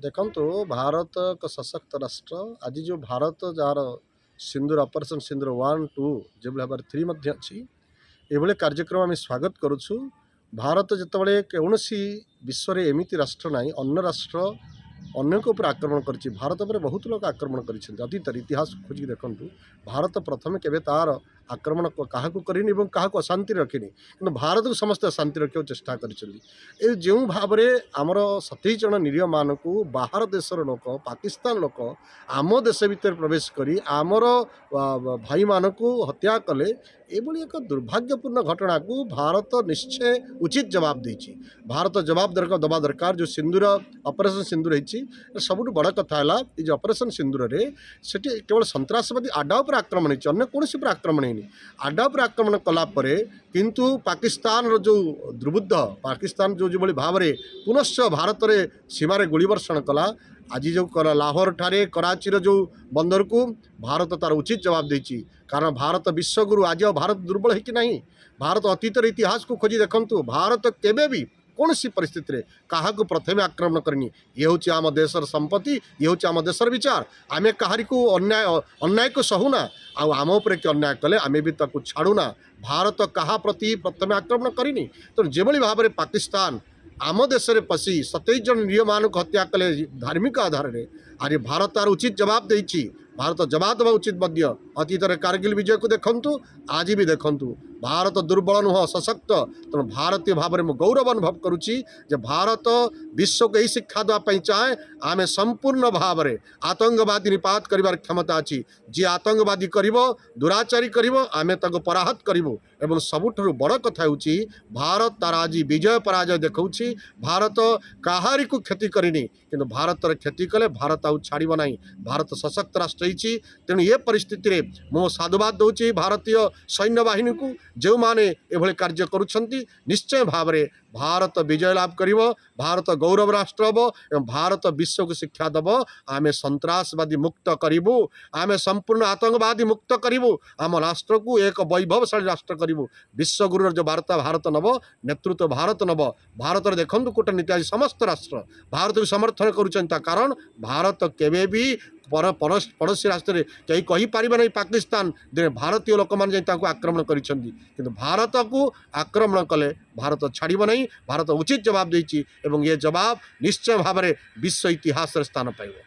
देखंतु भारत एक सशक्त राष्ट्र आज जो भारत जार सिंदूर ऑपरेशन सिंदूर 1 2 जो भाव 3 मध्य अच्छी एभली कार्यक्रम आम स्वागत करुछु। भारत जितेबाला कौन विश्व में एमती राष्ट्र ना अन्य राष्ट्र अनेक उपर आक्रमण कर भारत पर बहुत लोग आक्रमण कर अतीत इतिहास खोजिक देखूँ भारत प्रथम केवे तार आक्रमण क्या करनी क्या अशांति रखिनी कि भारत को समस्त शांति रखा चेष्टा कर जो भाव में आमर 27 जन निरीह मान को बाहर देशर लोक पाकिस्तान लोक आम देश भितर प्रवेश कर आमर भाई मान को हत्या कले एभली एक दुर्भाग्यपूर्ण घटना को भारत निश्चय उचित जवाब देछि। भारत जवाब दबा दरकार। जो सिंदूर ऑपरेशन सिंदूर होती सबुठ बड़ कथा है जो ऑपरेशन सिंदूर रे सेठी केवल सन्त्रासवादी आड्डा पर आक्रमण होती अन्य कौन पर आक्रमण होनी आड्डा पर आक्रमण कलापर किंतु पाकिस्तान जो दुर्बुद्ध पाकिस्तान जो भाई भाव में पुनश्च भारत में सीमार गोलीवर्षण कला आज जो लाहौर ठारे कराची जो बंदर को भारत तार उचित जवाब देछि। कारण भारत विश्वगुरु आज भारत दुर्बल है कि नहीं। भारत अतीतर इतिहास को खोजी देखंतु भारत केबे भी कौन सी परिस्थिति रे कहा को प्रथमे आक्रमण करनी ये हूँ आम देशर संपत्ति ये हूँ आम देशर विचार आमे कहारी को अन्याय अन्याय को सहुना आम उपर कि अन्याय कले आमे भी ताकू छाड़ूना। भारत कहा प्रति प्रथमे आक्रमण करनी तो जो भाव में पाकिस्तान आम देश में पशि 27 जन निरीह मान को हत्या कले धार्मिक आधार में आज भारत तार उचित जवाब देछि। भारत जवाब देवा उचित मध्य अतीत कारगिल विजय को देखंतु आज भी देखंतु भारत दुर्बल नुह सशक्त तेणु भारतीय भाव में गौरव अनुभव करुच्ची भारत विश्व को यही शिक्षा देवाई चाहे आम संपूर्ण भाव में आतंकवादी निपात कर क्षमता अच्छी जी आतंकवादी कर दुराचारी आम पराहत करूँ एवं सबुठ बड़ कथा होची भारत तार आज विजय पराजय देखा भारत कहारी को क्षति करनी किंतु भारत क्षति कले भारत आउ छाड़ ना। भारत सशक्त राष्ट्र होती तेणु ये परिस्थिति रे मो साधुवाद दूसरी भारतीय सैन्य बाहिनी को जो माने एभली कार्य करुछंती निश्चय भाव में भारत विजय लाभ करिवो भारत गौरव राष्ट्र हम एवं भारत विश्व को शिक्षा दब आमे सन्त्रासवादी मुक्त करूँ आमे संपूर्ण आतंकवादी मुक्त करूँ आम राष्ट्र को एक वैभवशाली राष्ट्र करूँ। विश्वगुरु जो वार्ता भारत नब नेतृत्व भारत नब भारत देखु कूटनीति आज समस्त राष्ट्र भारत को समर्थन करुछंता कारण भारत केवे भी पड़ोसी राष्ट्र में कहीं कहीपर नहीं पाकिस्तान दिन भारतीय लोक मैंने आक्रमण कर भारत को आक्रमण कले भारत छाड़ नहीं। भारत उचित जवाब देछि एवं ये जवाब निश्चय भाव में विश्व इतिहास स्थान पाइब।